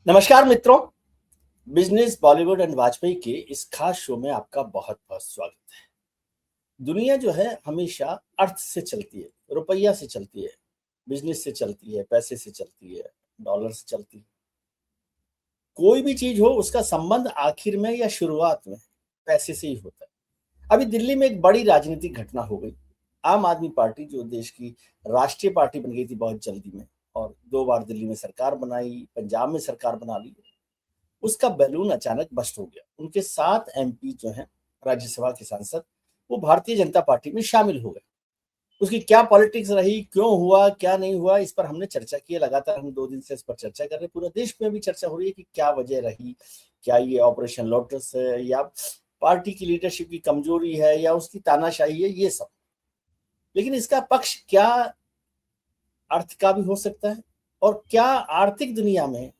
नमस्कार मित्रों। Business Bollywood and Vajpayee के इस खास शो में आपका बहुत बहुत स्वागत है। दुनिया जो है हमेशा अर्थ से चलती है, रुपया से चलती है, बिजनेस से चलती है, पैसे से चलती है, डॉलर से चलती है। कोई भी चीज हो उसका संबंध आखिर में या शुरुआत में पैसे से ही होता है। अभी दिल्ली में एक बड़ी राजनीतिक घटना हो गई। आम आदमी पार्टी जो देश की राष्ट्रीय पार्टी बन गई थी बहुत जल्दी में, और 2 बार दिल्ली में सरकार बनाई, पंजाब में सरकार बना ली, उसका बैलून अचानक बस्ट हो गया। उनके 7 एमपी जो हैं, राज्यसभा के सांसद, वो भारतीय जनता पार्टी में शामिल हो गए। उसकी क्या पॉलिटिक्स रही, क्यों हुआ, क्या नहीं हुआ, इस पर हमने चर्चा की है। लगातार हम 2 दिन से इस पर चर्चा कर रहे हैं। पूरे देश में भी चर्चा हो रही है कि क्या वजह रही, क्या ये ऑपरेशन लोटस है, या पार्टी की लीडरशिप की कमजोरी है, या उसकी तानाशाही है, ये सब। लेकिन इसका पक्ष क्या अर्थ का भी हो सकता है, और क्या आर्थिक दुनिया में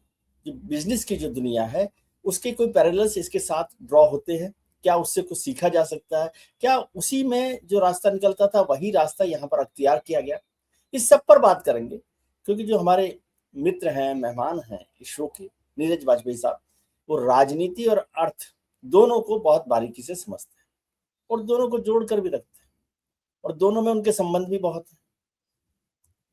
जो बिजनेस की जो दुनिया है उसके कोई पैरेलल्स इसके साथ ड्रॉ होते हैं? क्या उससे कुछ सीखा जा सकता है? क्या उसी में जो रास्ता निकलता था वही रास्ता यहाँ पर अख्तियार किया गया? इस सब पर बात करेंगे, क्योंकि जो हमारे मित्र हैं, मेहमान हैं इस शो के, नीरज वाजपेयी साहब, वो राजनीति और अर्थ दोनों को बहुत बारीकी से समझते हैं और दोनों को जोड़ कर भी रखते हैं, और दोनों में उनके संबंध भी बहुत है।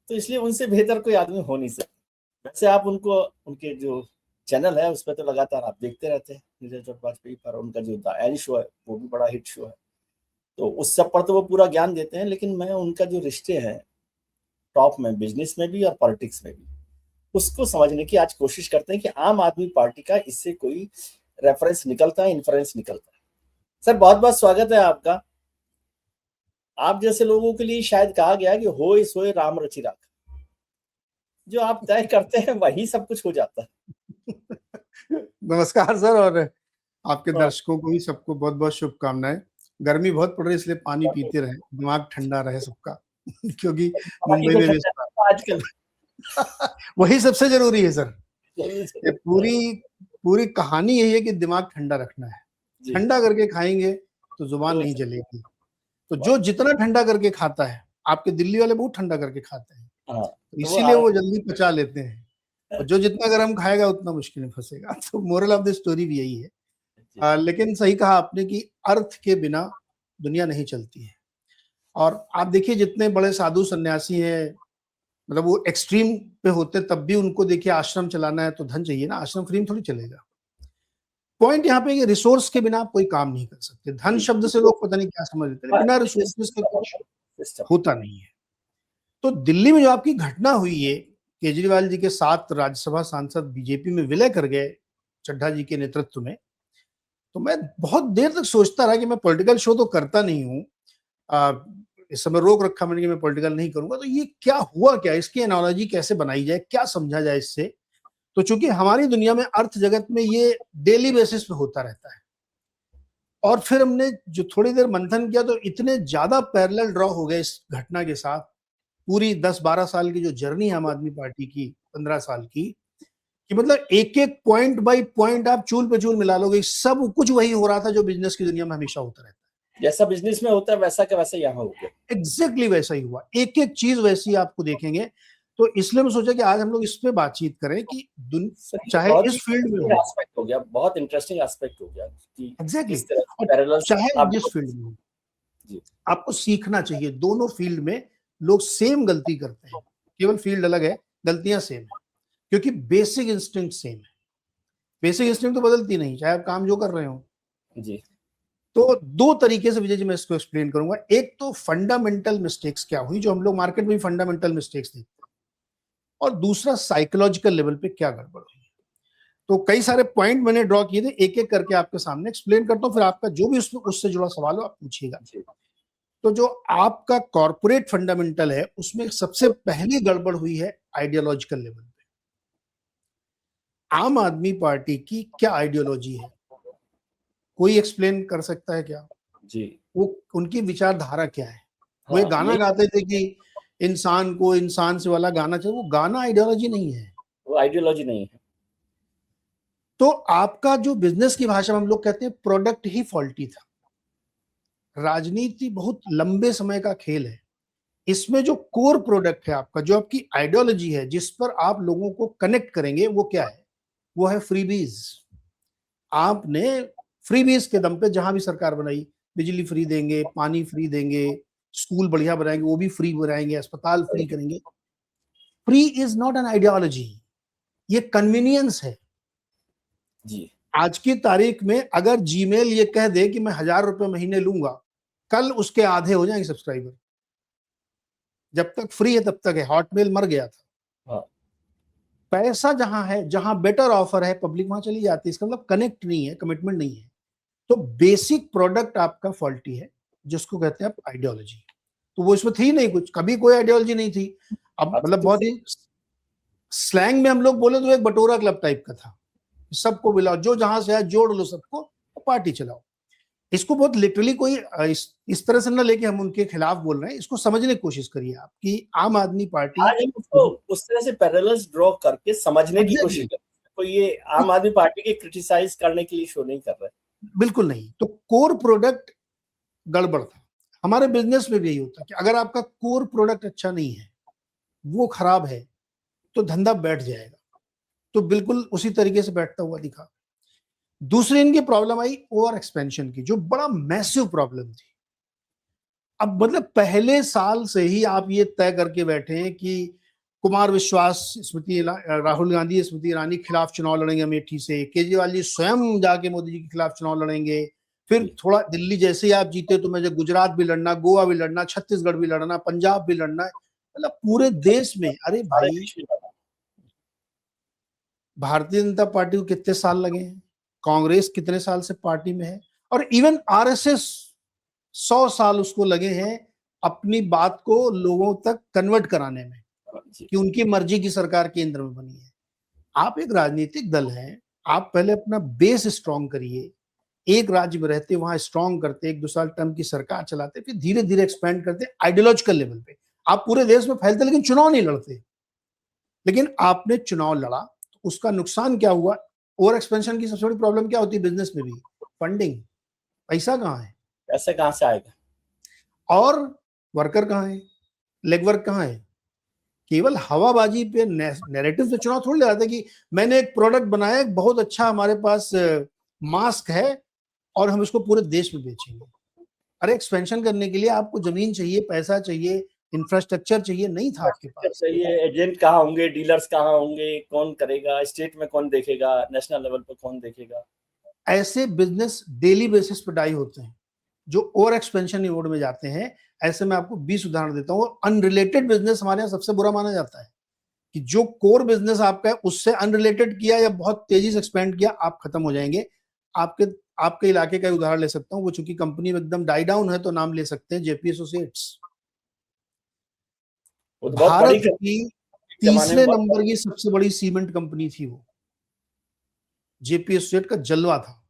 तो इसलिए उनसे बेहतर कोई आदमी हो नहीं सकता। वैसे आप उनको, उनके जो चैनल है उस पर तो लगातार आप देखते रहते हैं, नीरज और वाजपेयी पर। उनका जो द एल शो है वो भी बड़ा हिट शो है, तो उस सब पर तो वो पूरा ज्ञान देते हैं। लेकिन मैं उनका जो रिश्ते हैं टॉप में, बिजनेस में भी और पॉलिटिक्स में भी, उसको समझने की आज कोशिश करते हैं कि आम आदमी पार्टी का इससे कोई रेफरेंस निकलता है, इन्फ्लुएंस निकलता है। सर, बहुत बहुत स्वागत है आपका। आप जैसे लोगों के लिए शायद कहा गया कि होय सोय राम रचि राखा, जो आप तय करते हैं वही सब कुछ हो जाता है। नमस्कार सर, और आपके हाँ, दर्शकों को भी सबको बहुत बहुत शुभकामनाएं। गर्मी बहुत पड़ रही है, इसलिए पानी पीते रहे, दिमाग ठंडा रहे सबका। क्योंकि पानी मुंबई तो में भी ठंडा है आजकल। वही सबसे जरूरी है सर। जरूर ये से। पूरी पूरी कहानी यही है कि दिमाग ठंडा रखना है। जी, ठंडा करके खाएंगे तो जुबान जरूर नहीं से। जलेगी। तो जो बहुत। जितना ठंडा करके खाता है, आपके दिल्ली वाले बहुत ठंडा करके खाते हैं, हाँ, तो तो वो इसीलिए वो जल्दी पचा लेते हैं। और जो जितना गर्म खाएगा उतना मुश्किल में फंसेगा। तो मोरल ऑफ द स्टोरी भी यही है। जी, लेकिन सही कहा आपने कि अर्थ के बिना दुनिया नहीं चलती है। और आप देखिए जितने बड़े साधु सन्यासी हैं, मतलब वो एक्सट्रीम पे होते तब भी उनको देखिए आश्रम चलाना है तो धन चाहिए ना, आश्रम फ्री में थोड़ी चलेगा। पॉइंट यहाँ पे ये, रिसोर्स के बिना आप कोई काम नहीं कर सकते। धन जी। शब्द से लोग पता नहीं क्या समझ लेते हैं, बिना रिसोर्सेज के कुछ सिस्टम। होता नहीं है। तो दिल्ली में जो आपकी घटना हुई है, केजरीवाल जी के 7 राज्यसभा सांसद बीजेपी में विलय कर गए चड्ढा जी के नेतृत्व में, तो मैं बहुत देर तक सोचता रहा कि मैं पॉलिटिकल शो तो करता नहीं हूँ, इस समय रोक रखा मैंने कि मैं पॉलिटिकल नहीं करूंगा, तो ये क्या हुआ, क्या इसकी एनालॉजी कैसे बनाई जाए, क्या समझा जाए इससे। तो चूंकि हमारी दुनिया में, अर्थ जगत में, ये डेली बेसिस पे होता रहता है। और फिर हमने जो थोड़ी देर मंथन किया तो इतने ज्यादा पैरेलल ड्रॉ हो गए इस घटना के साथ। पूरी 10-12 साल की जो जर्नी है आम आदमी पार्टी की, 15 साल की, कि मतलब एक एक पॉइंट बाय पॉइंट आप चूल पे चूल मिला लोगे, सब कुछ वही हो रहा था जो बिजनेस की दुनिया में हमेशा होता रहता है। जैसा बिजनेस में होता है वैसा का वैसा यहाँ हो गया। एग्जैक्टली वैसा ही हुआ, एक एक चीज वैसी आपको देखेंगे। तो इसलिए मैं सोचा कि आज हम लोग इस पे बातचीत करें कि सर, ये चाहे बहुत ही इस फील्ड में इंटरेस्टिंग हो। एस्पेक्ट हो गया, बहुत इंटरेस्टिंग एस्पेक्ट हो गया कि एग्जैक्टली किस तरह से और पैरेलल्स चाहे आप जिस ड्रॉ कर फील्ड में सकते हो, हैं। जी, आपको सीखना चाहिए। दोनों फील्ड में लोग सेम गलती करते हैं, केवल फील्ड अलग है, गलतियां सेम है, क्योंकि बेसिक इंस्टिंक्ट सेम है। बेसिक इंस्टिंक्ट तो बदलती नहीं, चाहे आप काम जो कर रहे हो। जी, तो 2 तरीके से विजय जी मैं इसको एक्सप्लेन करूंगा। एक तो फंडामेंटल मिस्टेक्स क्या हुई, जो हम लोग मार्केट में फंडामेंटल मिस्टेक्स देखते हैं, और दूसरा साइकोलॉजिकल लेवल पे क्या गड़बड़ हुई। तो कई सारे पॉइंट मैंने ड्रॉ किए थे, एक एक करके आपके सामने एक्सप्लेन करता हूँ, फिर आपका जो भी उससे जुड़ा सवाल हो आप पूछिएगा। जी, तो जो आपका कॉर्पोरेट फंडामेंटल है, उसमें सबसे पहली गड़बड़ हुई है आइडियोलॉजिकल लेवल पे। आम आदमी पार्टी की क्या आइडियोलॉजी है, कोई एक्सप्लेन कर सकता है क्या? जी। वो उनकी विचारधारा क्या है? वो ये हाँ, गाना यही गाते थे कि इंसान को इंसान से वाला गाना चाहिए, वो गाना आइडियोलॉजी नहीं है। वो आइडियोलॉजी नहीं है। तो आपका जो बिजनेस की भाषा में हम लोग कहते हैं, प्रोडक्ट ही फॉल्टी था। राजनीति बहुत लंबे समय का खेल है। इसमें जो कोर प्रोडक्ट है आपका, जो आपकी आइडियोलॉजी है, जिस पर आप लोगों को कनेक्ट करेंगे, वो क्या है? वो है फ्रीबीज। आपने फ्रीबीज के दम पे जहां भी सरकार बनाई, बिजली फ्री देंगे, पानी फ्री देंगे, स्कूल बढ़िया बनाएंगे, वो भी फ्री बनाएंगे, अस्पताल फ्री करेंगे। Free is not an ideology, ये कन्वीनियंस है। जी। आज की तारीख में अगर जीमेल ये कह दे कि मैं 1,000 रुपए महीने लूंगा, कल उसके आधे हो जाएंगे सब्सक्राइबर। जब तक फ्री है तब तक है। हॉटमेल मर गया था। हाँ। पैसा जहां है, जहां बेटर ऑफर है, पब्लिक वहां चली जाती है। इसका मतलब कनेक्ट नहीं है, कमिटमेंट नहीं है। तो बेसिक प्रोडक्ट आपका फॉल्टी है, जिसको कहते हैं आप आइडियोलॉजी। तो वो इसमें थी नहीं, कुछ कभी कोई आइडियोलॉजी नहीं थी। अब मतलब बहुत ही स्लैंग में हम लोग बोले तो एक बटोरा क्लब टाइप का था, सबको बुलाओ, जो जहां से आए जोड़ लो सबको, पार्टी चलाओ। इसको बहुत लिटरली कोई इस तरह से ना लेके हम उनके खिलाफ बोल रहे हैं। इसको समझने की कोशिश करिए आप कि आम आदमी पार्टी, आज हम उसको उस तरह से पैरेलल्स ड्रॉ करके समझने की कोशिश कर रहे हैं। तो ये आम आदमी पार्टी के क्रिटिसाइज करने के लिए शो नहीं कर रहे। बिल्कुल नहीं। तो कोर प्रोडक्ट गड़बड़ था। हमारे बिजनेस में भी यही होता है कि अगर आपका कोर प्रोडक्ट अच्छा नहीं है, वो खराब है, तो धंधा बैठ जाएगा। तो बिल्कुल उसी तरीके से बैठता हुआ दिखा। दूसरी इनकी प्रॉब्लम आई ओवर एक्सपेंशन की, जो बड़ा मैसिव प्रॉब्लम थी। अब मतलब पहले साल से ही आप ये तय करके बैठे हैं कि कुमार विश्वास, राहुल गांधी, स्मृति ईरानी खिलाफ चुनाव लड़ेंगे अमेठी से, केजरीवाल जी स्वयं जाके मोदी जी के खिलाफ चुनाव लड़ेंगे, फिर थोड़ा दिल्ली जैसे ही आप जीते तो मुझे गुजरात भी लड़ना, गोवा भी लड़ना, छत्तीसगढ़ भी लड़ना, पंजाब भी लड़ना है। मतलब पूरे देश में। अरे भाई, भारतीय जनता पार्टी को कितने साल लगे हैं, कांग्रेस कितने साल से पार्टी में है, और इवन आरएसएस 100 साल उसको लगे हैं अपनी बात को लोगों तक कन्वर्ट कराने में कि उनकी मर्जी की सरकार केंद्र में बनी है। आप एक राजनीतिक दल हैं, आप पहले अपना बेस स्ट्रांग करिए। एक राज्य में रहते वहां स्ट्रांग करते, 1-2 साल टर्म की सरकार चलाते, फिर धीरे धीरे एक्सपेंड करते आइडियोलॉजिकल लेवल पे। आप पूरे देश में फैलते लेकिन चुनाव नहीं लड़ते। लेकिन आपने चुनाव लड़ा तो उसका नुकसान क्या हुआ? ओवर एक्सपेंशन की सबसे बड़ी प्रॉब्लम क्या होती है बिजनेस में भी? फंडिंग। पैसा कहाँ है? पैसा कहाँ से आएगा? और वर्कर कहाँ है? लेग वर्क कहाँ है? केवल हवाबाजी पे नैरेटिव से चुनाव थोड़ी लगाते कि मैंने एक प्रोडक्ट बनाया, बहुत अच्छा, हमारे पास मास्क है और हम इसको पूरे देश में बेचेंगे। अरे एक्सपेंशन करने के लिए आपको जमीन चाहिए, पैसा चाहिए, इंफ्रास्ट्रक्चर चाहिए, नहीं था आपके पास। चाहिए, एजेंट कहाँ होंगे, डीलर्स कहाँ होंगे, कौन करेगा, स्टेट में कौन देखेगा, नेशनल लेवल पर कौन देखेगा? ऐसे बिजनेस डेली बेसिस पर डाई होते हैं जो ओवर एक्सपेंशन मोड में जाते हैं। ऐसे मैं आपको 20 उदाहरण देता हूँ। अनरिलेटेड बिजनेस हमारे यहाँ सबसे बुरा माना जाता है कि जो कोर बिजनेस आपका है उससे अनरिलेटेड किया या बहुत तेजी से एक्सपेंड किया, आप खत्म हो जाएंगे। आपके इलाके का उदाहरण ले सकता हूँ, वो चूंकि कंपनी में एकदम डाई डाउन है तो नाम ले सकते हैं जेपी एसोसिएट्स। भारत की तीसरे नंबर की सबसे बड़ी सीमेंट कंपनी थी वो। जेपी एसोसिएट का जलवा था।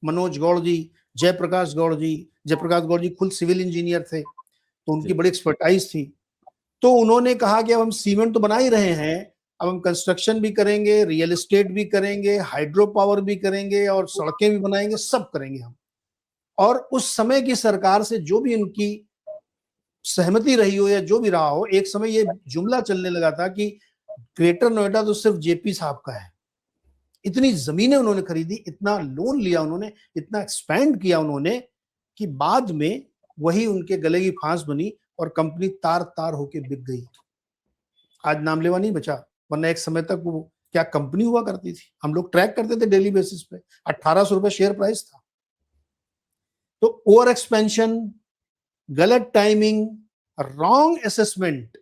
मनोज गौड़ जी, जयप्रकाश गौड़ जी खुद सिविल इंजीनियर थे, तो उनकी बड़ी एक्सपर्टाइज थी। तो उन्होंने कहा कि अब हम सीमेंट तो बना ही रहे हैं, अब हम कंस्ट्रक्शन भी करेंगे, रियल एस्टेट भी करेंगे, हाइड्रो पावर भी करेंगे और सड़कें भी बनाएंगे, सब करेंगे हम। और उस समय की सरकार से जो भी उनकी सहमति रही हो या जो भी रहा हो, एक समय ये जुमला चलने लगा था कि ग्रेटर नोएडा तो सिर्फ जेपी साहब का है। इतनी जमीनें उन्होंने खरीदी, इतना लोन लिया उन्होंने, इतना एक्सपैंड किया उन्होंने कि बाद में वही उनके गले की फांस बनी और कंपनी तार तार होके बिक गई। आज नाम लेवा नहीं बचा, वरना एक समय तक वो क्या कंपनी हुआ करती थी, हम लोग ट्रैक करते थे डेली बेसिस पे। 1800 रुपए शेयर प्राइस था। तो ओवर एक्सपेंशन, गलत टाइमिंग, रॉन्ग असेसमेंट,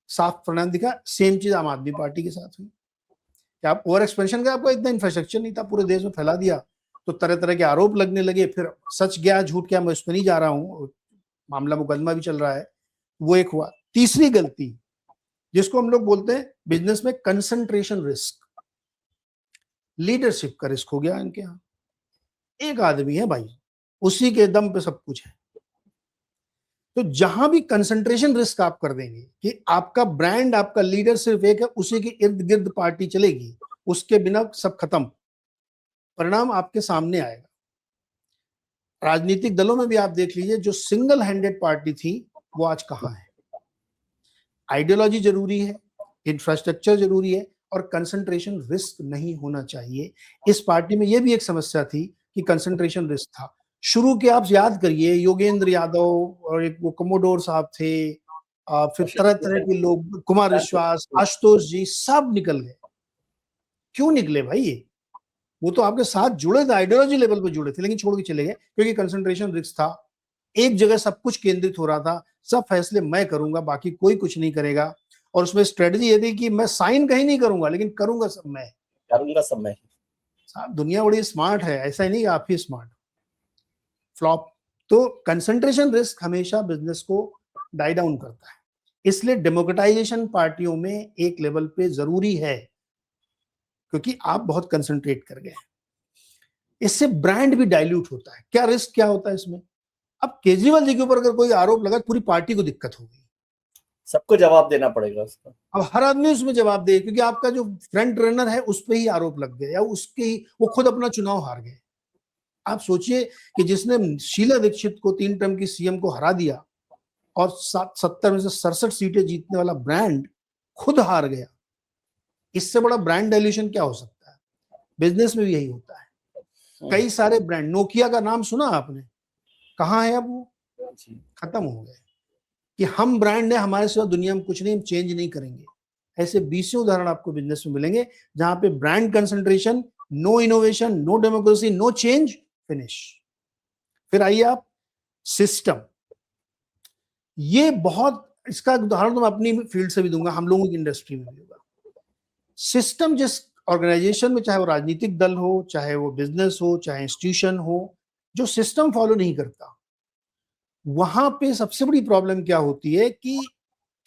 साफ परिणाम दिखा। सेम चीज आम आदमी पार्टी के साथ हुई कि आप ओवर एक्सपेंशन का, आपको इतना इंफ्रास्ट्रक्चर नहीं था, पूरे देश में फैला दिया, तो तरह तरह के आरोप लगने लगे। फिर सच गया झूठ क्या, मैं उस पर नहीं जा रहा हूं, मामला मुकदमा भी चल रहा है, वो एक हुआ। तीसरी गलती जिसको हम लोग बोलते हैं बिजनेस में कंसंट्रेशन रिस्क, लीडरशिप का रिस्क हो गया इनके यहाँ। एक आदमी है भाई, उसी के दम पे सब कुछ है। तो जहां भी कंसंट्रेशन रिस्क आप कर देंगे कि आपका ब्रांड, आपका लीडर सिर्फ एक है, उसी के इर्द गिर्द पार्टी चलेगी, उसके बिना सब खत्म, परिणाम आपके सामने आएगा। राजनीतिक दलों में भी आप देख लीजिए, जो सिंगल हैंडेड पार्टी थी वो आज कहां है। आइडियोलॉजी जरूरी है, इंफ्रास्ट्रक्चर जरूरी है, और कंसंट्रेशन रिस्क नहीं होना चाहिए। इस पार्टी में ये भी एक समस्या थी कि कंसंट्रेशन रिस्क था। शुरू के आप याद करिए, योगेंद्र यादव और एक वो कमोडोर साहब थे, फिर तरह तरह के लोग, कुमार विश्वास, आशुतोष जी, सब निकल गए। क्यों निकले भाई? ये वो तो आपके साथ जुड़े थे, आइडियोलॉजी लेवल पे जुड़े थे, लेकिन छोड़ के चले गए क्योंकि कंसंट्रेशन रिस्क था। एक जगह सब कुछ केंद्रित हो रहा था, सब फैसले मैं करूंगा, बाकी कोई कुछ नहीं करेगा। और उसमें स्ट्रेटजी ये थी कि मैं साइन कहीं नहीं करूंगा, लेकिन करूंगा सब मैं। करूंगा सब मैं। साहब दुनिया बड़ी स्मार्ट है, ऐसा ही नहीं आप ही स्मार्ट। फ्लॉप। तो कंसंट्रेशन रिस्क हमेशा बिजनेस को डाई डाउन करता है, इसलिए डेमोक्रेटाइजेशन पार्टियों में एक लेवल पे जरूरी है, क्योंकि आप बहुत कंसंट्रेट कर गए। इससे ब्रांड भी डाइल्यूट होता है। क्या रिस्क क्या होता है इसमें? अब केजरीवाल जी के ऊपर अगर कोई आरोप लगा, पूरी पार्टी को दिक्कत होगी, सबको जवाब देना पड़ेगा उसका। अब हर आदमी उसमें जवाब दे, क्योंकि आपका जो फ्रंट रनर है उस पर ही आरोप लग गया, या उसके ही वो खुद अपना चुनाव हार गए। आप सोचिए कि जिसने शीला दीक्षित को 3 टर्म की सीएम को हरा दिया और 70 में से 67 सीटें जीतने वाला ब्रांड खुद हार गया, इससे बड़ा ब्रांड डाइल्यूशन क्या हो सकता है? बिजनेस में भी यही होता है। कई सारे ब्रांड, नोकिया का नाम सुना आपने? कहाँ है अब वो? खत्म हो गए कि हम ब्रांड है, हमारे सिवा दुनिया में कुछ नहीं, हम चेंज नहीं करेंगे। ऐसे 20 उदाहरण आपको बिजनेस में मिलेंगे जहां पे brand concentration, no innovation, no democracy, no change, finish. फिर आइए आप सिस्टम। ये बहुत, इसका उदाहरण तो मैं अपनी फील्ड से भी दूंगा, हम लोगों की इंडस्ट्री में भी होगा। सिस्टम जिस ऑर्गेनाइजेशन में, चाहे वो राजनीतिक दल हो, चाहे वो बिजनेस हो, चाहे इंस्टीट्यूशन हो, जो सिस्टम फॉलो नहीं करता, वहां पे सबसे बड़ी प्रॉब्लम क्या होती है कि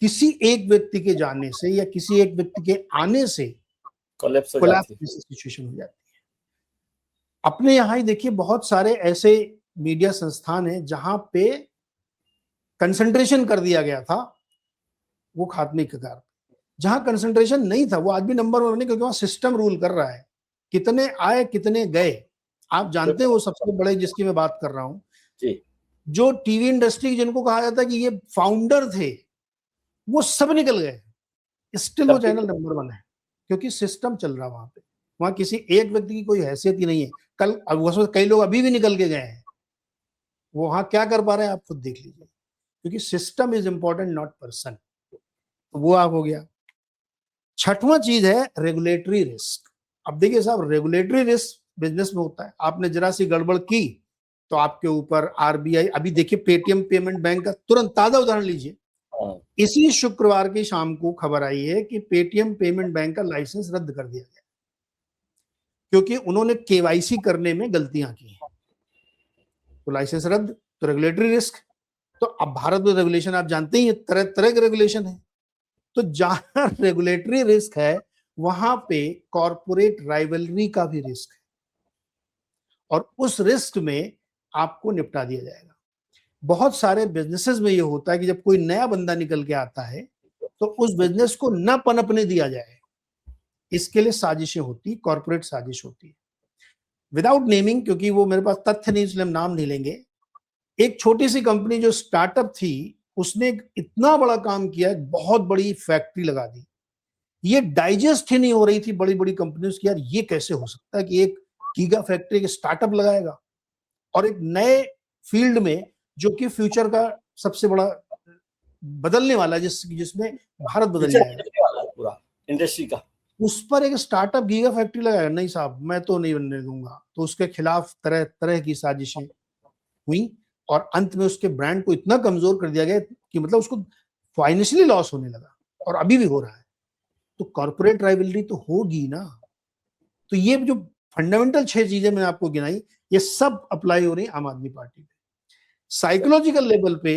किसी एक व्यक्ति के जाने से या किसी एक व्यक्ति के आने से कोलैप्स हो कोलैप्स जाती है। जैसी सिचुएशन हो जाती है। अपने यहाँ ही देखिए, बहुत सारे ऐसे मीडिया संस्थान हैं जहां पे कंसंट्रेशन कर दिया गया था, वो खात्मे के कगार। जहां कंसंट्रेशन नहीं था, वो आज भी नंबर 1 नहीं, क्योंकि वहां सिस्टम रूल कर रहा है। कितने आए कितने गए आप जानते हैं। वो सबसे बड़े जिसकी मैं बात कर रहा हूं, जो टीवी इंडस्ट्री जिनको कहा जाता है कि ये फाउंडर थे, वो सब निकल गए, स्टिल वो चैनल नंबर 1 है, क्योंकि सिस्टम चल रहा वहां पे। वहां किसी एक व्यक्ति की कोई हैसियत ही नहीं है। कल अब कई लोग अभी भी निकल के गए हैं, वो वहां क्या कर पा रहे हैं आप खुद देख लीजिए, क्योंकि system is important, not person. वो आप हो गया। छठवां चीज है रेगुलेटरी रिस्क। अब देखिए साहब, रेगुलेटरी रिस्क बिजनेस में होता है। आपने जरा सी गड़बड़ की तो आपके ऊपर आरबीआई, अभी देखिए पेटीएम पेमेंट बैंक का तुरंत ताजा उदाहरण लीजिए, इसी शुक्रवार की शाम को खबर आई है कि पेटीएम पेमेंट बैंक का लाइसेंस रद्द कर दिया गया, क्योंकि उन्होंने केवाईसी करने में गलतियां की हैं। तो लाइसेंस रद्द, तो रेगुलेटरी रिस्क। तो अब भारत में रेगुलेशन आप जानते ही, तरह तरह के रेगुलेशन है। तो जहां रेगुलेटरी रिस्क है, वहां पे कॉर्पोरेट राइवलरी का भी रिस्क है, और उस रिस्क में आपको निपटा दिया जाएगा। बहुत सारे बिजनेसेस में ये होता है कि जब कोई नया बंदा निकल के आता है, तो उस बिजनेस को न पनपने दिया जाए, इसके लिए साजिशें होती, कॉर्पोरेट साजिश होती है। विदाउट नेमिंग, क्योंकि वो मेरे पास तथ्य नहीं, इसलिए हम नाम नहीं लेंगे। एक छोटी सी कंपनी जो स्टार्टअप थी, उसने इतना बड़ा काम किया, एक बहुत बड़ी फैक्ट्री लगा दी। ये डाइजेस्ट ही नहीं हो रही थी बड़ी बड़ी कंपनियों की, यार ये कैसे हो सकता है कि एक गीगा फैक्ट्री एक स्टार्टअप लगाएगा, और एक नए फील्ड में जो कि फ्यूचर का सबसे बड़ा बदलने वाला, जिसमें भारत बदल जाएगा पूरा इंडस्ट्री का, उस पर एक स्टार्टअप गीगा फैक्ट्री लगाएगा। नहीं साहब, मैं तो नहीं बनने दूंगा। तो उसके खिलाफ तरह तरह की साजिशें हुई, और अंत में उसके ब्रांड को इतना कमजोर कर दिया गया कि मतलब उसको फाइनेंशियली लॉस होने लगा, और अभी भी हो रहा है। तो कॉर्पोरेट राइवलरी तो होगी ना। तो ये जो फंडामेंटल 6 चीजें मैंने आपको गिनाई, ये सब अप्लाई हो रही आम आदमी पार्टी पे। साइकोलॉजिकल लेवल पे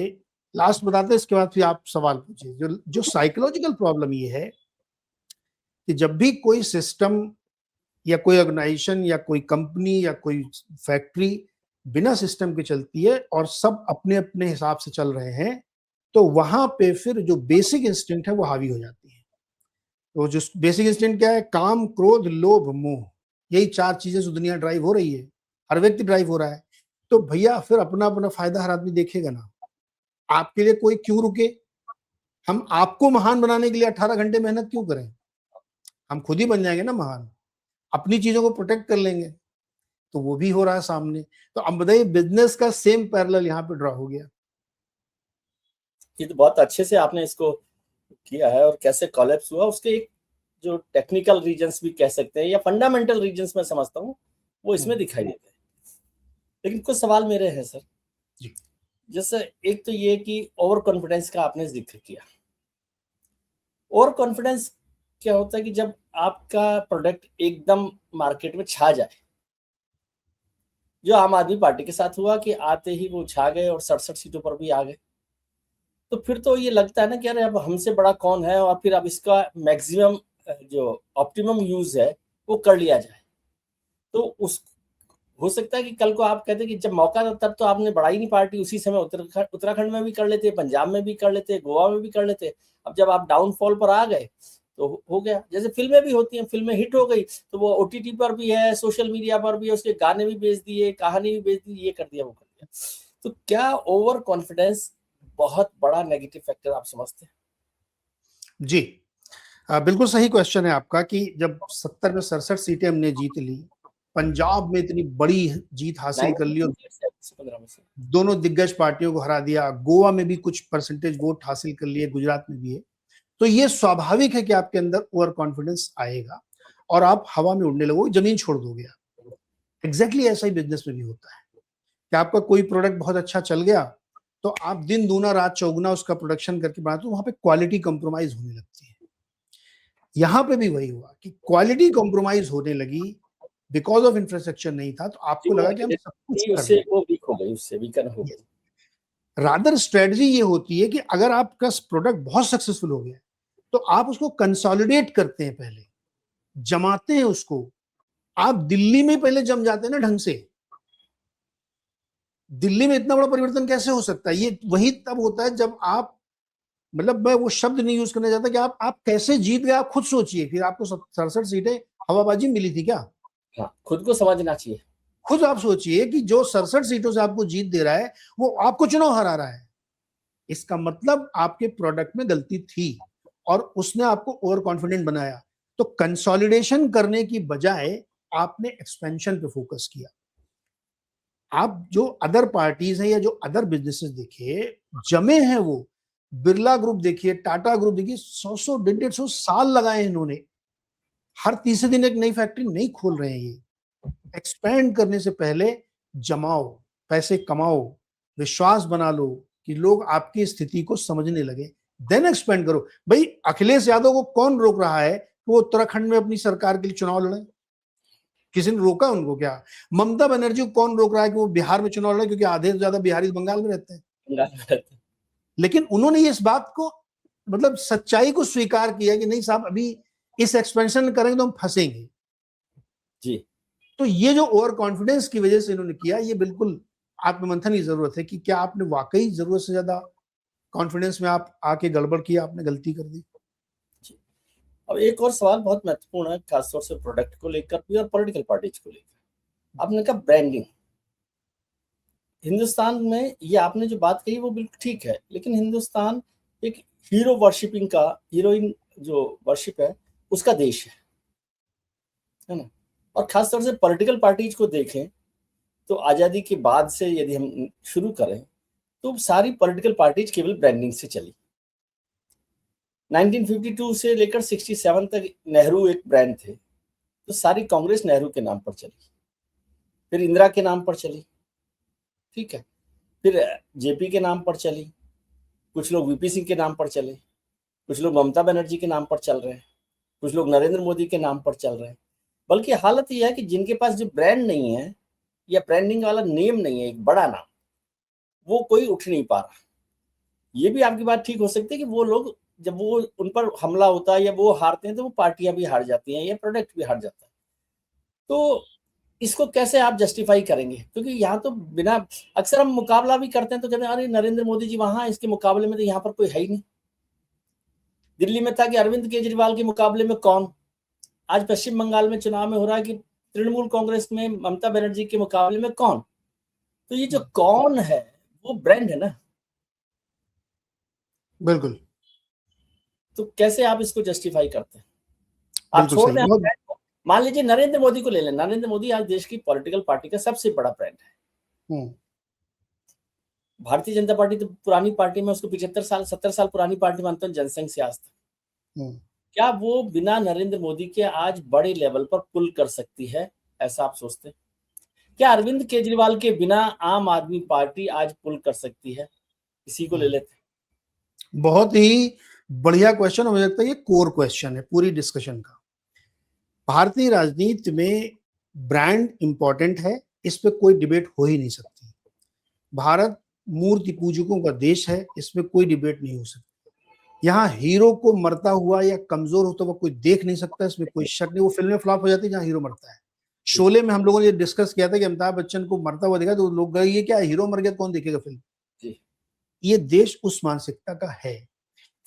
लास्ट बताते हैं, इसके बाद फिर आप सवाल पूछिए। जो साइकोलॉजिकल प्रॉब्लम ये है कि जब भी कोई सिस्टम या कोई ऑर्गेनाइजेशन या कोई कंपनी या कोई फैक्ट्री बिना सिस्टम के चलती है और सब अपने अपने हिसाब से चल रहे हैं, तो वहां पे फिर जो बेसिक इंस्टिंक्ट है वो हावी हो जाती है। तो जो बेसिक इंस्टिंक्ट क्या है? काम, क्रोध, लोभ, मोह। यही 4 चीजें जो दुनिया ड्राइव हो रही है, हर व्यक्ति ड्राइव हो रहा है। तो भैया फिर अपना अपना फायदा हर आदमी देखेगा ना। आपके लिए कोई क्यों रुके? हम आपको महान बनाने के लिए 18 घंटे मेहनत क्यों करें? हम खुद ही बन जाएंगे ना महान, अपनी चीजों को प्रोटेक्ट कर लेंगे। तो वो भी हो रहा है सामने। तो अब बताइए, बिजनेस का सेम पैरेलल यहाँ पे ड्रॉ हो गया। ये तो बहुत अच्छे से आपने इसको किया है, और कैसे कोलैप्स हुआ उसके एक जो टेक्निकल रीजंस भी कह सकते हैं या फंडामेंटल रीजंस मैं समझता हूँ, वो इसमें दिखाई देते हैं। लेकिन कुछ सवाल मेरे हैं सर। जी। जैसे एक तो ये कि ओवर कॉन्फिडेंस का आपने जिक्र किया। ओवर कॉन्फिडेंस क्या होता है कि जब आपका प्रोडक्ट एकदम मार्केट में छा जाए, जो आम आदमी पार्टी के साथ हुआ कि आते ही वो छा गए और 67 सीटों पर भी आ गए, तो फिर तो ये लगता है ना कि अरे अब हमसे बड़ा कौन है, और फिर अब इसका मैक्सिमम जो ऑप्टिमम यूज है वो कर लिया जाए। तो उस हो सकता है कि कल को आप कहते हैं कि जब मौका था तब तो आपने बढ़ाई नहीं पार्टी, उसी समय उत्तराखंड में भी कर लेते, पंजाब में भी कर लेते, गोवा में भी कर लेते। अब जब आप डाउनफॉल पर आ गए तो हो गया। जैसे फिल्में भी होती हैं, फिल्में हिट हो गई तो वो ओटीटी पर भी है, सोशल मीडिया पर भी है, उसके गाने भी बेच दिए, कहानी भी बेच दी, ये कर दिया वो कर दिया। तो क्या ओवर कॉन्फिडेंस बहुत बड़ा नेगेटिव फैक्टर आप समझते हैं? जी, बिल्कुल सही क्वेश्चन है आपका कि जब 70 में 67 सीटें हमने जीत ली, पंजाब में इतनी बड़ी जीत हासिल कर ली और 15 में से दोनों दिग्गज पार्टियों को हरा दिया, गोवा में भी कुछ परसेंटेज वोट हासिल कर लिए, गुजरात में भी है। तो ये स्वाभाविक है कि आपके अंदर ओवर कॉन्फिडेंस आएगा और आप हवा में उड़ने लगोगे, जमीन छोड़ दोगे आप। एग्जैक्टली ऐसा ही बिजनेस में भी होता है कि आपका कोई प्रोडक्ट बहुत अच्छा चल गया तो आप दिन दूना रात चौगुना उसका प्रोडक्शन करके बनाते हो, वहां पे क्वालिटी कंप्रोमाइज होने लगती है। यहां पे भी वही हुआ कि क्वालिटी कंप्रोमाइज होने लगी, बिकॉज ऑफ इंफ्रास्ट्रक्चर नहीं था, तो जी, आपको वो लगा कि हम सब कुछ कर उससे लें। वो वीक हो गई, उससे वीकन हो गई। रादर स्ट्रेटजी ये होती है कि अगर आपका प्रोडक्ट बहुत सक्सेसफुल हो गया तो आप उसको कंसोलिडेट करते हैं, पहले जमाते हैं उसको। आप दिल्ली में पहले जम जाते हैं ना ढंग से। दिल्ली में इतना बड़ा परिवर्तन कैसे हो सकता है? ये वही तब होता है जब आप, मतलब मैं वो शब्द नहीं यूज करना चाहता कि आप कैसे जीत गए। आप खुद सोचिए, फिर आपको 67 सीटें हवाबाजी मिली थी क्या? हाँ, खुद को समझना चाहिए। खुद आप सोचिए कि जो 67 सीटों से आपको जीत दे रहा है वो आपको चुनाव हरा रहा है। इसका मतलब आपके प्रोडक्ट में गलती थी और उसने आपको ओवर कॉन्फिडेंट बनाया। तो कंसोलिडेशन करने की बजाय आपने एक्सपेंशन पे फोकस किया। आप जो अदर पार्टीज हैं या जो अदर बिजनेसेस देखिए, जमे हैं वो। बिरला ग्रुप देखिए, टाटा ग्रुप देखिए, 100 150 साल लगाए इन्होंने। हर तीसरे दिन एक नई फैक्ट्री नहीं खोल रहे हैं ये। एक्सपैंड करने से पहले जमाओ, पैसे कमाओ, विश्वास बना लो कि लोग आपकी स्थिति को समझने लगे, देन एक्सपेंड करो। भाई अखिलेश यादव को कौन रोक रहा है कि वो उत्तराखंड में अपनी सरकार के लिए चुनाव लड़े? किसी ने रोका उनको क्या? ममता बनर्जी को कौन रोक रहा है कि वो बिहार में चुनाव लड़े? क्योंकि आधे से ज्यादा बिहारी बंगाल में रहते हैं। लेकिन उन्होंने इस बात को, मतलब सच्चाई को स्वीकार किया कि नहीं साहब, अभी इस एक्सपेंशन करेंगे तो हम फंसेंगे। जी। तो ये जो ओवर कॉन्फिडेंस की वजह से इन्होंने किया, ये बिल्कुल आत्ममंथन की जरूरत है कि क्या आपने वाकई जरूरत से ज्यादा कॉन्फिडेंस में आप आके गड़बड़ किया, आपने गलती कर दी। अब एक और सवाल बहुत महत्वपूर्ण है, खासतौर से प्रोडक्ट को लेकर भी और पॉलिटिकल पार्टीज को लेकर। आपने कहा ब्रांडिंग। हिंदुस्तान में ये आपने जो बात कही वो बिल्कुल ठीक है, लेकिन हिंदुस्तान एक हीरो वर्शिपिंग का, हीरोइन जो वर्शिप है उसका देश है ना। और खासतौर से पॉलिटिकल पार्टीज को देखें तो आजादी के बाद से यदि हम शुरू करें तो सारी पॉलिटिकल पार्टीज केवल ब्रांडिंग से चली। 1952 से लेकर 67 तक नेहरू एक ब्रांड थे, तो सारी कांग्रेस नेहरू के नाम पर चली, फिर इंदिरा के नाम पर चली, ठीक है, फिर जेपी के नाम पर चली, कुछ लोग वीपी सिंह के नाम पर चले, कुछ लोग ममता बनर्जी के नाम पर चल रहे हैं, कुछ लोग नरेंद्र मोदी के नाम पर चल रहे हैं। बल्कि हालत यह है कि जिनके पास जो ब्रांड नहीं है या ब्रांडिंग वाला नेम नहीं है, एक बड़ा नाम, वो कोई उठ नहीं पा रहा। ये भी आपकी बात ठीक हो सकती है कि वो लोग जब वो उन पर हमला होता है या वो हारते हैं तो वो पार्टियां भी हार जाती हैं या प्रोडक्ट भी हार जाता है। तो इसको कैसे आप जस्टिफाई करेंगे? क्योंकि यहाँ तो बिना, अक्सर हम मुकाबला भी करते हैं तो कहते हैं अरे नरेंद्र मोदी जी वहां, इसके मुकाबले में तो यहाँ पर कोई है ही नहीं। दिल्ली में था कि अरविंद केजरीवाल के मुकाबले में कौन, आज पश्चिम बंगाल में चुनाव में हो रहा है कि तृणमूल कांग्रेस में ममता बनर्जी के मुकाबले में कौन। तो ये जो कौन है वो ब्रांड है ना। बिल्कुल। तो कैसे आप इसको जस्टिफाई करते हैं? आप बिल्कुल छोड़ सही। दें हम बहुत ब्रांड को, मान लीजिए नरेंद्र मोदी को ले लें, नरेंद्र मोदी आज देश की पॉलिटिकल पार्टी का सबसे बड़ा ब्रांड है। हम्म, भारतीय जनता पार्टी तो पुरानी पार्टी में, उसको 75 साल 70 साल पुरानी पार्टी मानता हूँ जनसंघ से आज तक। हम्म। क्या वो बिना नरेंद्र मोदी के आज बड़े लेवल पर पुल कर सकती है, ऐसा आप सोचते हैं? क्या अरविंद केजरीवाल के बिना आम आदमी पार्टी आज पुल कर सकती है? इसी को ले लेते हैं। बहुत ही बढ़िया क्वेश्चन, मुझे लगता है ये कोर क्वेश्चन है पूरी डिस्कशन का। भारतीय राजनीति में ब्रांड इंपॉर्टेंट है, इस पे कोई डिबेट हो ही नहीं सकती। भारत मूर्ति पूजकों का देश है, इसमें कोई डिबेट नहीं हो सकती। यहाँ हीरो को मरता हुआ या कमजोर होता हुआ कोई देख नहीं सकता, इसमें कोई शक नहीं। वो फिल्में फ्लॉप हो जाती है जहाँ हीरो मरता है। शोले में हम लोगों ने ये डिस्कस किया था कि अमिताभ बच्चन को मरता हुआ देखा तो लोग गए ये क्या हीरो मर गया, कौन देखेगा फिल्म। जी। ये देश उस मानसिकता का है,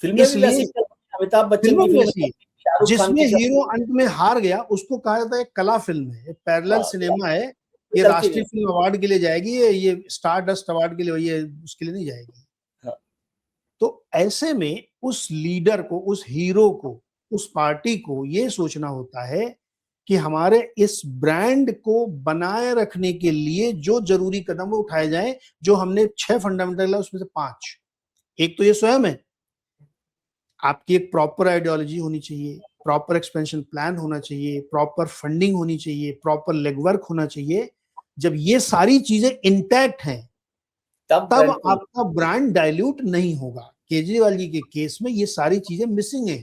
फिल्में भी इसलिए वैसी चल रही हैं, अमिताभ बच्चन फिल्मों की भी फिल्म, ऐसी है शाहरुख खान जिसमें की हीरो चल अंत में हार गया, उसको कहा जाता है कला फिल्म है, पैरेलल सिनेमा है, ये चलती राष्ट्रीय रही। फिल्म अवार्ड के लिए जाएगी, ये स्टार डस्ट अवार्ड के लिए, ये उसके लिए नहीं जाएगी। हाँ। तो ऐसे में उस लीडर को, उस हीरो को, उस पार्टी को ये सोचना होता है कि हमारे इस ब्रांड को बनाए रखने के लिए जो जरूरी कदम उठाए जाएं, जो हमने 6 फंडामेंटल है उसमें से 5। एक तो ये स्वयं है, आपकी एक प्रॉपर आइडियोलॉजी होनी चाहिए, प्रॉपर एक्सपेंशन प्लान होना चाहिए, प्रॉपर फंडिंग होनी चाहिए, प्रॉपर लेगवर्क होना चाहिए। जब ये सारी चीजें इंटैक्ट हैं तब तब ब्रांड को आपका ब्रांड डाइल्यूट नहीं होगा। केजरीवाल जी के केस में ये सारी चीजें मिसिंग है,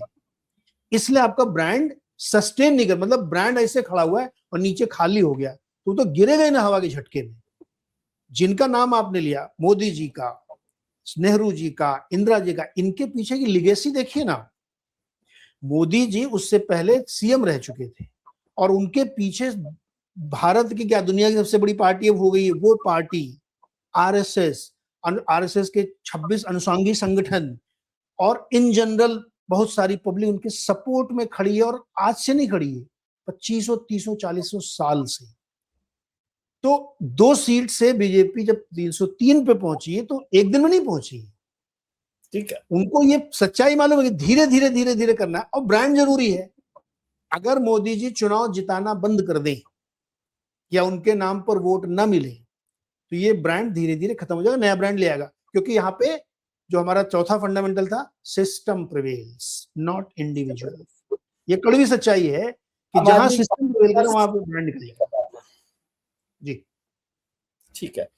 इसलिए आपका ब्रांड सस्टेन नहीं कर, मतलब ब्रांड ऐसे खड़ा हुआ है और नीचे खाली हो गया तो गिरेगा ही ना हवा के झटके में। जिनका नाम आपने लिया, मोदी जी का, नेहरू जी का, इंदिरा जी का, इनके पीछे की लिगेसी देखिए ना। मोदी जी उससे पहले सीएम रह चुके थे और उनके पीछे भारत की क्या, दुनिया की सबसे बड़ी पार्टी अब हो गई है वो पार्टी आरएसएस, आरएसएस के 26 अनुषंगी संगठन और इन जनरल बहुत सारी पब्लिक उनके सपोर्ट में खड़ी है। और आज से नहीं खड़ी है, 2500 300 400 साल से। तो 2 सीट से बीजेपी जब 303 पे पहुंची है तो एक दिन में नहीं पहुंची। ठीक है, उनको ये सच्चाई मालूम है कि धीरे धीरे धीरे धीरे करना है, और ब्रांड जरूरी है। अगर मोदी जी चुनाव जिताना बंद कर दें या उनके नाम पर वोट न मिले तो ये ब्रांड धीरे धीरे खत्म हो जाएगा, नया ब्रांड ले आएगा। क्योंकि यहाँ पे जो हमारा चौथा फंडामेंटल था, सिस्टम प्रिवेल्स नॉट इंडिविजुअल। ये कड़वी सच्चाई है कि आम जहां आदमी सिस्टम प्रिवेल करे वहां पे ब्रांड निकलेगा। जी। ठीक है।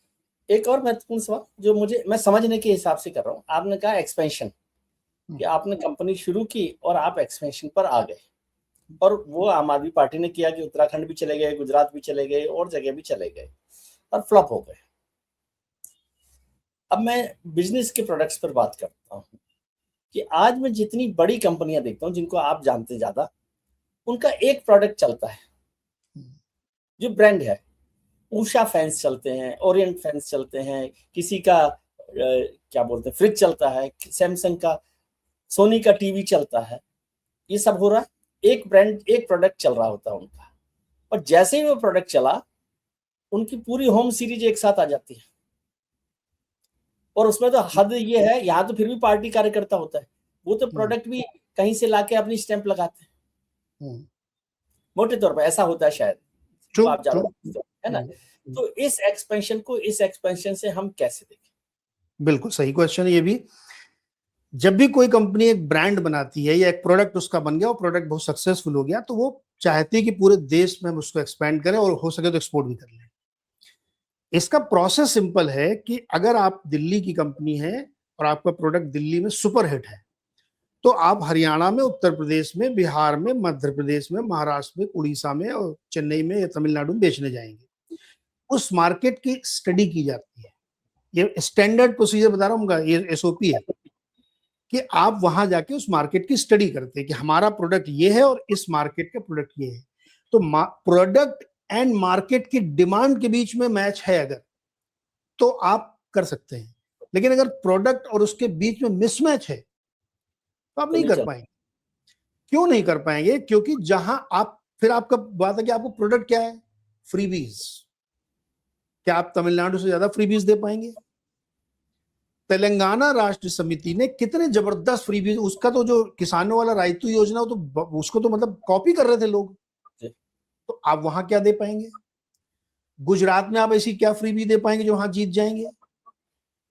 एक और महत्वपूर्ण सवाल जो मैं समझने के हिसाब से कर रहा हूँ, आपने कहा एक्सपेंशन, कि आपने कंपनी शुरू की और आप एक्सपेंशन पर आ गए, और वो आम आदमी पार्टी ने किया कि उत्तराखंड भी चले गए, गुजरात भी चले गए और जगह भी चले गए और फ्लॉप हो गए। अब मैं बिजनेस के प्रोडक्ट्स पर बात करता हूँ कि आज मैं जितनी बड़ी कंपनियां देखता हूँ जिनको आप जानते ज्यादा, उनका एक प्रोडक्ट चलता है जो ब्रांड है। उषा फैंस चलते हैं, ओरिएंट फैंस चलते हैं, किसी का क्या बोलते हैं फ्रिज चलता है, सैमसंग का, सोनी का टीवी चलता है। ये सब हो रहा है, एक ब्रांड एक प्रोडक्ट चल रहा होता है उनका, और जैसे ही वो प्रोडक्ट चला उनकी पूरी होम सीरीज एक साथ आ जाती है। और उसमें तो हद ये है, यहाँ तो फिर भी पार्टी कार्यकर्ता होता है, वो तो प्रोडक्ट भी कहीं से लाके अपनी स्टैंप लगाते हैं। मोटे तौर पर ऐसा होता है शायद, तो आप जानते है ना। तो इस एक्सपेंशन से हम कैसे देखें? बिल्कुल सही क्वेश्चन है ये भी। जब भी कोई कंपनी एक ब्रांड बनाती है या एक प्रोडक्ट उसका बन गया और प्रोडक्ट बहुत सक्सेसफुल हो गया तो वो चाहती है कि पूरे देश में हम उसको एक्सपेंड करें और हो सके तो एक्सपोर्ट भी कर लें। इसका प्रोसेस सिंपल है कि अगर आप दिल्ली की कंपनी है और आपका प्रोडक्ट दिल्ली में सुपर हिट है तो आप हरियाणा में, उत्तर प्रदेश में, बिहार में, मध्य प्रदेश में, महाराष्ट्र में, उड़ीसा में और चेन्नई में या तमिलनाडु में बेचने जाएंगे। उस मार्केट की स्टडी की जाती है, ये स्टैंडर्ड प्रोसीजर बता रहा हूँ, ये एसओपी है कि आप वहां जाके उस मार्केट की स्टडी करते हैं कि हमारा प्रोडक्ट ये है और इस मार्केट का प्रोडक्ट ये है। तो प्रोडक्ट एंड मार्केट की डिमांड के बीच में मैच है अगर, तो आप कर सकते हैं। लेकिन अगर प्रोडक्ट और उसके बीच में मिसमैच है तो आप नहीं कर पाएंगे। क्यों नहीं कर पाएंगे? क्योंकि जहां आप, फिर आपका बात है कि आपको प्रोडक्ट क्या है, फ्रीबीज। क्या आप तमिलनाडु से ज्यादा फ्रीबीज दे पाएंगे? तेलंगाना राष्ट्र समिति ने कितने जबरदस्त फ्रीबीज, उसका तो जो किसानों वाला रायतू योजना, तो उसको तो मतलब कॉपी कर रहे थे लोग। तो आप वहां क्या दे पाएंगे? गुजरात में आप ऐसी क्या फ्रीबी दे पाएंगे जो वहां जीत जाएंगे?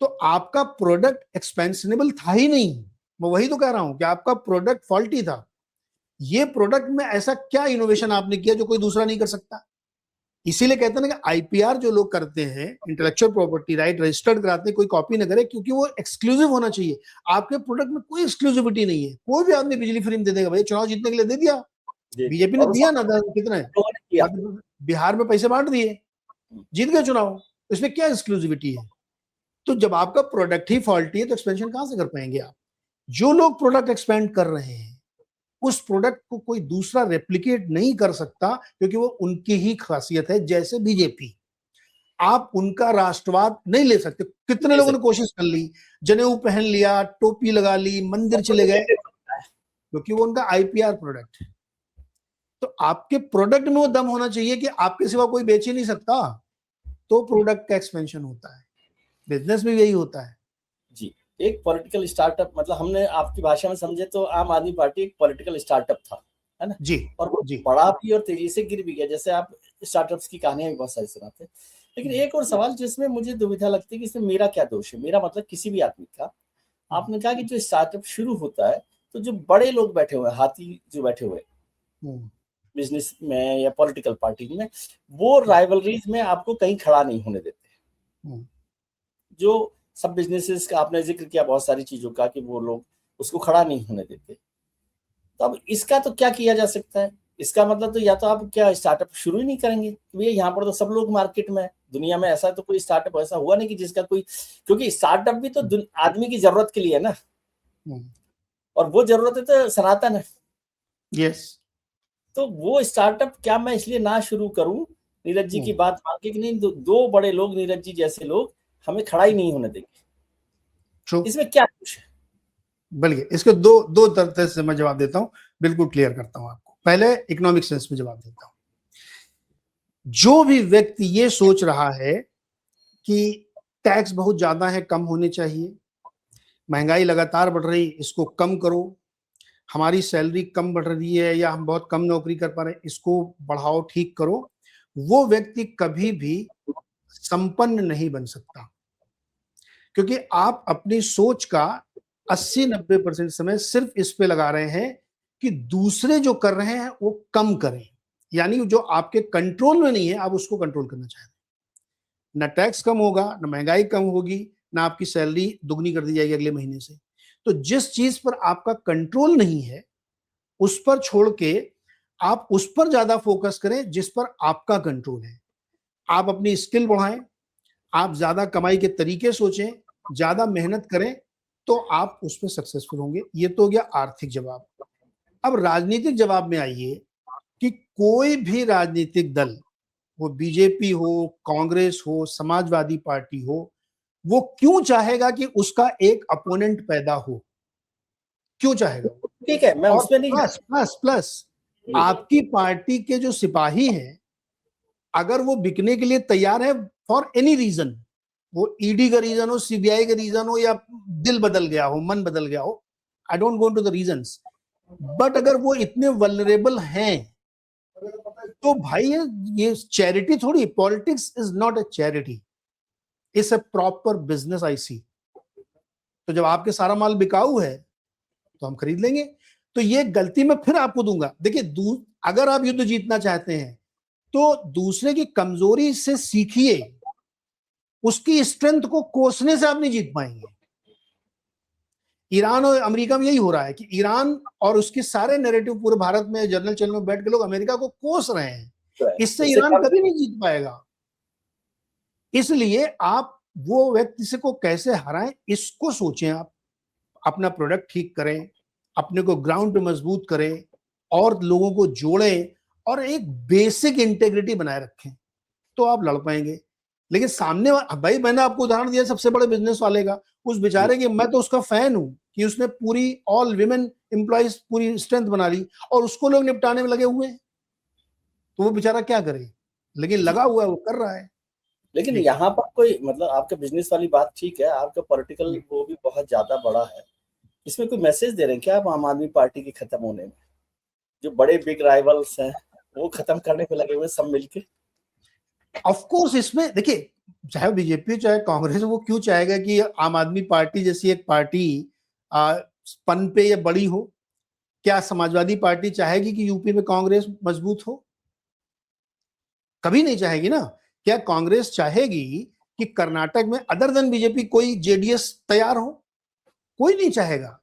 तो आपका प्रोडक्ट एक्सपेंशनेबल था ही नहीं। मैं वही तो कह रहा हूं कि आपका प्रोडक्ट फॉल्टी था। ये प्रोडक्ट में ऐसा क्या इनोवेशन आपने किया जो कोई दूसरा नहीं कर सकता? इसीलिए कहते हैं ना कि आईपीआर जो लोग करते हैं, इंटेलेक्चुअल प्रॉपर्टी राइट रजिस्टर्ड कराते हैं, कोई कॉपी ना करे, क्योंकि वो एक्सक्लूसिव होना चाहिए। आपके प्रोडक्ट में कोई एक्सक्लूसिविटी नहीं है। कोई भी आदमी बिजली फ्री में दे देगा। भाई चुनाव जीतने के लिए दे दिया, बीजेपी ने दिया ना, कितना है, बिहार में पैसे बांट दिए, जीत गए चुनाव। इसमें क्या एक्सक्लूसिविटी है? तो जब आपका प्रोडक्ट ही फॉल्टी है तो एक्सपेंशन कहां से कर पाएंगे आप? जो लोग प्रोडक्ट एक्सपेंड कर रहे हैं उस प्रोडक्ट को कोई दूसरा रेप्लिकेट नहीं कर सकता, क्योंकि वो उनकी ही खासियत है। जैसे बीजेपी, आप उनका राष्ट्रवाद नहीं ले सकते। कितने लोगों ने कोशिश कर ली, जनेऊ पहन लिया, टोपी लगा ली, मंदिर चले गए, क्योंकि वो उनका आईपीआर प्रोडक्ट है। तो आपके प्रोडक्ट में वो दम होना चाहिए कि आपके सिवा कोई बेच ही नहीं सकता, तो प्रोडक्ट का एक्सपेंशन होता है। बिजनेस में यही होता है जी। एक पॉलिटिकल स्टार्टअप, मतलब हमने आपकी भाषा में समझे तो आम आदमी पार्टी एक पॉलिटिकल स्टार्टअप था, है ना जी। और वो जी। बड़ा भी और तेजी से गिर भी गया। जैसे आप स्टार्टअप्स की कहानियां भी बहुत सारी सुनाते हैं, लेकिन एक और सवाल जिसमें मुझे दुविधा लगती है कि इसमें मेरा क्या दोष है, मेरा मतलब किसी भी आदमी का। आपने कहा कि जो स्टार्टअप शुरू होता है तो जो बड़े लोग बैठे हुए हैं, हाथी जो बैठे हुए बिजनेस में या पॉलिटिकल पार्टी में, वो राइवलरीज में आपको कहीं खड़ा नहीं होने देते। जो सब बिजनेसेस का आपने जिक्र किया बहुत सारी चीजों का कि वो लोग उसको खड़ा नहीं होने देते। तो अब इसका तो क्या किया जा सकता है? इसका मतलब तो या तो आप क्या स्टार्टअप शुरू ही नहीं करेंगे, भैया यहाँ पर तो सब लोग मार्केट में है। दुनिया में ऐसा तो कोई स्टार्टअप ऐसा हुआ नहीं कि जिसका कोई, क्योंकि स्टार्टअप भी तो आदमी की जरूरत के लिए है ना, और वो जरूरत है तो सनातन है। यस। तो वो स्टार्टअप क्या मैं इसलिए ना शुरू करूं, नीरज जी की बात मान के कि नहीं, दो बड़े लोग, नीरज जी जैसे लोग हमें खड़ा ही नहीं होने देंगे, इसमें क्या कुछ है? बल्कि इसके दो दो तरह से मैं जवाब देता हूं, बिल्कुल क्लियर करता हूं आपको। पहले इकोनॉमिक सेंस में जवाब देता हूं। जो भी व्यक्ति ये सोच रहा है कि टैक्स बहुत ज्यादा है, कम होने चाहिए, महंगाई लगातार बढ़ रही, इसको कम करो, हमारी सैलरी कम बढ़ रही है या हम बहुत कम नौकरी कर पा रहे हैं, इसको बढ़ाओ, ठीक करो, वो व्यक्ति कभी भी संपन्न नहीं बन सकता। क्योंकि आप अपनी सोच का 80-90% समय सिर्फ इस पे लगा रहे हैं कि दूसरे जो कर रहे हैं वो कम करें, यानी जो आपके कंट्रोल में नहीं है आप उसको कंट्रोल करना चाहते हैं। ना टैक्स कम होगा, ना महंगाई कम होगी, ना आपकी सैलरी दुगनी कर दी जाएगी अगले महीने से। तो जिस चीज पर आपका कंट्रोल नहीं है उस पर छोड़ के आप उस पर ज्यादा फोकस करें जिस पर आपका कंट्रोल है। आप अपनी स्किल बढ़ाएं, आप ज्यादा कमाई के तरीके सोचें, ज्यादा मेहनत करें, तो आप उस पर सक्सेसफुल होंगे। ये तो हो गया आर्थिक जवाब। अब राजनीतिक जवाब में आइए कि कोई भी राजनीतिक दल, वो बीजेपी हो, कांग्रेस हो, समाजवादी पार्टी हो, वो क्यों चाहेगा कि उसका एक अपोनेंट पैदा हो? क्यों चाहेगा? ठीक है, मैं और उसमें नहीं, प्लस प्लस प्लस आपकी पार्टी के जो सिपाही हैं, अगर वो बिकने के लिए तैयार है फॉर एनी रीजन, वो ईडी का रीजन हो, सीबीआई का रीजन हो, या दिल बदल गया हो, मन बदल गया हो, I don't go to the reasons, but अगर वो इतने वल्नरेबल हैं तो भाई ये चैरिटी थोड़ी, politics is not a charity, it's a proper business. I see. तो जब आपके सारा माल बिकाऊ है तो हम खरीद लेंगे। तो ये गलती मैं फिर आपको दूंगा। देखिए, अगर आप युद्ध जीतना चाहते हैं तो दूसरे की कमजोरी से सीखिए, उसकी स्ट्रेंथ को कोसने से आप नहीं जीत पाएंगे। ईरान और अमेरिका में यही हो रहा है कि ईरान और उसके सारे नैरेटिव पूरे भारत में जर्नल चैनल में बैठ के लोग अमेरिका को कोस रहे हैं, इससे ईरान कभी नहीं जीत पाएगा। इसलिए आप वो व्यक्ति से को कैसे हराएं इसको सोचें। आप अपना प्रोडक्ट ठीक करें, अपने को ग्राउंड पे मजबूत करें और लोगों को जोड़ें और एक बेसिक इंटेग्रिटी बनाए रखें, तो आप लड़ पाएंगे। लेकिन सामने भाई, मैंने आपको उदाहरण दिया सबसे बड़े बिजनेस वाले का, उस बेचारे की, मैं तो उसका फैन हूं कि उसने पूरी ऑल विमेन एम्प्लॉइज पूरी स्ट्रेंथ बना ली और उसको लोग निपटाने में लगे हुए हैं, तो वो बेचारा क्या करे, लेकिन लगा हुआ है, वो कर रहा है। लेकिन जी यहाँ पर कोई मतलब आपका बिजनेस वाली बात ठीक है, आपका पॉलिटिकल जी। वो भी बहुत ज्यादा बड़ा है। इसमें कोई मैसेज दे रहे हैं क्या आप आम आदमी पार्टी के खत्म होने में? जो बड़े बिग राइवल्स हैं वो खत्म करने पे लगे हुए सब मिलके। ऑफ कोर्स इसमें देखिए, चाहे बीजेपी चाहे कांग्रेस, वो क्यों चाहेगा कि आम आदमी पार्टी जैसी एक पार्टी आ, पन पे या बड़ी हो? क्या समाजवादी पार्टी चाहेगी कि यूपी में कांग्रेस मजबूत हो? कभी नहीं चाहेगी ना। क्या कांग्रेस चाहेगी कि कर्नाटक में अदर देन बीजेपी कोई जेडीएस तैयार हो? कोई नहीं चाहेगा।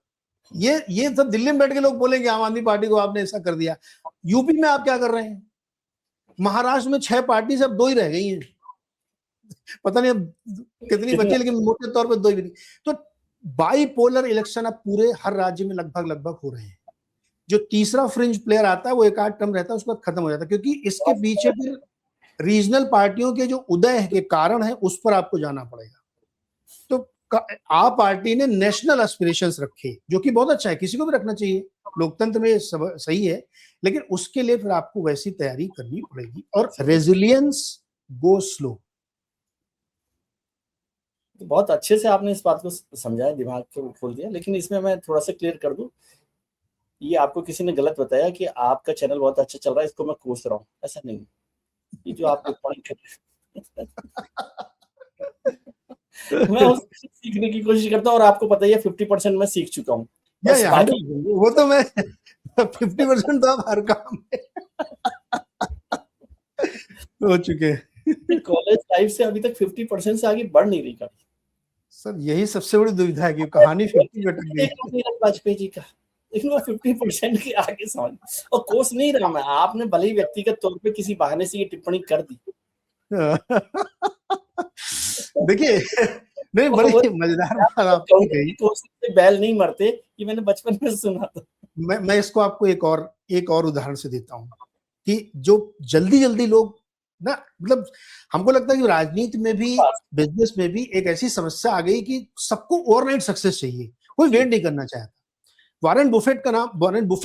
ये सब दिल्ली में बैठ के लोग बोलेंगे आम आदमी पार्टी को आपने ऐसा कर दिया। यूपी में आप क्या कर रहे हैं? महाराष्ट्र में 6 पार्टी से अब 2 ही रह गई हैं। पता नहीं अब कितनी बची, लेकिन मोटे तौर पर 2 ही बची। तो बाइपोलर इलेक्शन अब पूरे हर राज्य में लगभग लगभग हो रहे हैं। जो तीसरा फ्रिंज प्लेयर आता है वो एक आध टर्म रहता है, उसके बाद खत्म हो जाता है, क्योंकि इसके पीछे फिर रीजनल पार्टियों के जो उदय के कारण है उस पर आपको जाना पड़ेगा। तो आप पार्टी ने नेशनल एस्पिरेशंस रखे, जो कि बहुत अच्छा है, किसी को भी रखना चाहिए, लोकतंत्र में सही है, लेकिन उसके लिए फिर आपको वैसी तैयारी करनी पड़ेगी। और रेजिलियंस गो स्लो। तो बहुत अच्छे से आपने इस बात को समझाया, दिमाग को खोल दिया। लेकिन इसमें मैं थोड़ा सा क्लियर कर दूं, ये आपको किसी ने गलत बताया कि आपका चैनल बहुत अच्छा चल रहा है, इसको मैं कोस रहा हूँ, ऐसा नहीं। ये जो आप पॉइंट कर मैं उससे सीखने की कोशिश करता हूँ, और आपको पता ही है 50% मैं सीख चुका हूँ। बस बाकी वो तो मैं 50% तो आप हर काम में हो चुके हैं। कॉलेज लाइफ से अभी तक 50% से आगे बढ़ नहीं रही गाड़ी। सर यही सबसे बड़ी दुविधा है कि कहानी 50 अटक गई। नीरज वाजपेयी जी का, लेकिन वो 50% के आगे समझ, और कोस नहीं रहा मैं। आपने भले ही व्यक्तिगत तौर पे किसी बहाने से ये टिप्पणी कर दी। देखिए, नहीं, बड़ी मजेदार बात आपने कही। कोस से बैल नहीं मरते, ये मैंने बचपन में सुना था। मैं इसको आपको एक और उदाहरण से देता हूँ कि जो जल्दी जल्दी लोग ना, मतलब हमको लगता है कि राजनीति में भी बिजनेस में भी एक ऐसी समस्या आ गई कि सबको ओवरनाइट सक्सेस चाहिए, कोई वेट नहीं करना चाहता। वॉरेन बुफे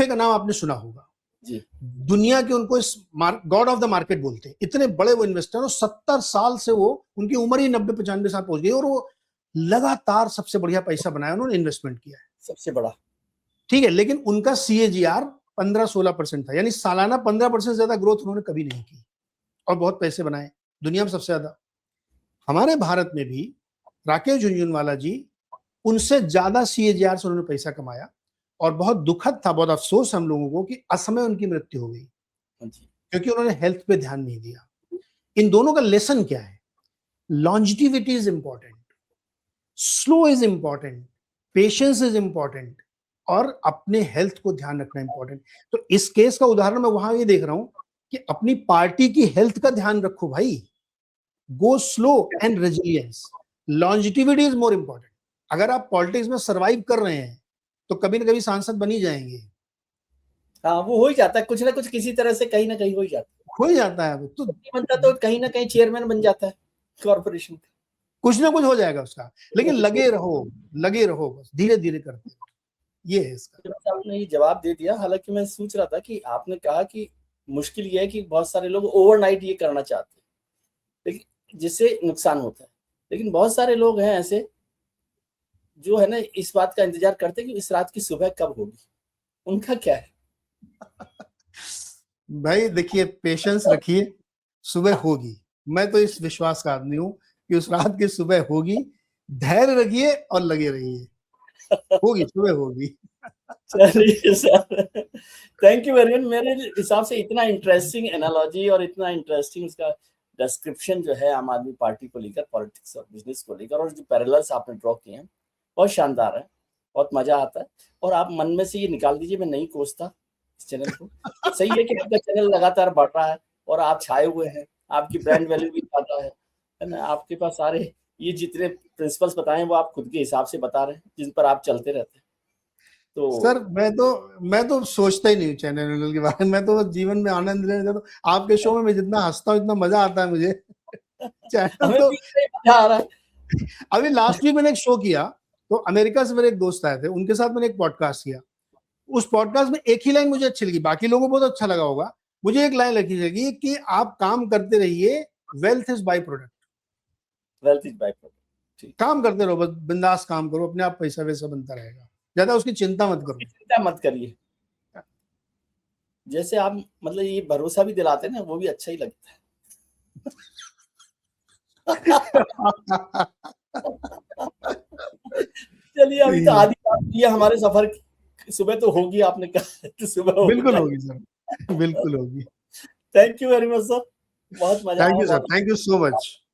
का नाम आपने सुना होगा जी। दुनिया के उनको गॉड ऑफ द मार्केट बोलते हैं। इतने बड़े वो इन्वेस्टर, और 70 साल से वो, उनकी उम्र ही 90-95 साल पहुंच गई, और वो लगातार सबसे बढ़िया पैसा बनाया, उन्होंने इन्वेस्टमेंट किया है, सबसे बड़ा। ठीक है, लेकिन उनका CAGR 15-16% था, यानी सालाना 15% ज्यादा ग्रोथ उन्होंने कभी नहीं की, और बहुत पैसे बनाए, दुनिया में सबसे ज्यादा। हमारे भारत में भी राकेश झुनझुनवाला जी, उनसे ज्यादा CAGR से उन्होंने पैसा कमाया, और बहुत दुखद था, बहुत अफसोस हम लोगों को कि असमय उनकी मृत्यु हो गई, क्योंकि उन्होंने हेल्थ पे ध्यान नहीं दिया। इन दोनों का लेसन क्या है? Longevity is important, slow is important, patience is important, और अपने हेल्थ को ध्यान रखना इंपॉर्टेंट। तो इस केस का उदाहरण मैं वहां ये देख रहा हूं कि अपनी पार्टी की हेल्थ का ध्यान रखो भाई, go slow and resilience, longevity is more important. अगर आप पॉलिटिक्स में सर्वाइव कर रहे हैं तो कभी ना कभी सांसद बन ही जाएंगे। हाँ, वो हो ही जाता है, कुछ ना कुछ किसी तरह से कहीं ना कहीं हो ही जाता है। हो ही जाता है, तो बनता तो कहीं ना कहीं चेयरमैन बन जाता है कॉर्पोरेशन का। कुछ ना कुछ हो जाएगा उसका, लेकिन लगे रहो, बस धीरे धीरे करते रहो, ये है इसका। आपने ये जवाब दे दिया। हालांकि मैं सोच रहा था कि आपने कहा कि मुश्किल ये है कि बहुत सारे लोग ओवरनाइट ये करना चाहते हैं, लेकिन जिससे नुकसान होता है। लेकिन बहुत सारे लोग हैं ऐसे जो है ना, इस बात का इंतजार करते हैं कि इस रात की सुबह कब होगी। उनका क्या है? भाई देखिए, पेशेंस रखिए, सुबह होगी। मैं तो इस विश्वास का आदमी हूँ कि उस रात की सुबह होगी। धैर्य रखिए और लगे रहिए, होगी, सुबह होगी। चलिए sir, thank you very much. मेरे हिसाब से इतना इंटरेस्टिंग एनालॉजी और इतना इंटरेस्टिंग उसका डिस्क्रिप्शन जो है आम आदमी पार्टी को लेकर, पॉलिटिक्स और बिजनेस को लेकर, और जो पैरेलल्स आपने ड्रॉ किए हैं बहुत शानदार है, बहुत मजा आता है। और आप मन में से ये निकाल दीजिए, मैं नहीं कोसता इस चैनल को। सही है कि आपका चैनल लगातार बढ़ रहा है और आप छाए हुए हैं, आपकी ब्रांड वैल्यू भी ज्यादा है ना। आपके पास सारे ये जितने प्रिंसिपल्स बताए वो आप खुद के हिसाब से बता रहे हैं, जिन पर आप चलते रहते हैं। तो सर मैं तो सोचता ही नहीं चैनल के बारे में। मैं तो जीवन में आनंद लेने जाता हूँ। आपके शो में मैं जितना हंसता हूँ, इतना मजा आता है मुझे। चैनल हमें तो भी मजा आ रहा है। अभी लास्ट वीक मैंने एक शो किया, तो अमेरिका से मेरे एक दोस्त आए थे, उनके साथ मैंने एक पॉडकास्ट किया। उस पॉडकास्ट में एक ही लाइन मुझे अच्छी लगी, बाकी लोगों को बहुत अच्छा लगा होगा, मुझे एक लाइन लगी कि आप काम करते रहिए, wealth is by product. Wealth is by product. ठीक, काम करते रहो, बस बिंदास काम करो, अपने आप पैसा वैसा बनता रहेगा, ज्यादा उसकी चिंता मत करो। चिंता मत करिए। जैसे आप मतलब ये भरोसा भी दिलाते हैं ना, वो भी अच्छा ही लगता है। चलिए, अभी तो आधी बात हुई है हमारे सफर की, सुबह तो होगी, आपने कहा कि सुबह हो बिल्कुल जाए। होगी सर, बिल्कुल होगी। Thank you very much sir, बहुत मजा थैंक आया, यू सर, बहुत थैंक यू सो मच।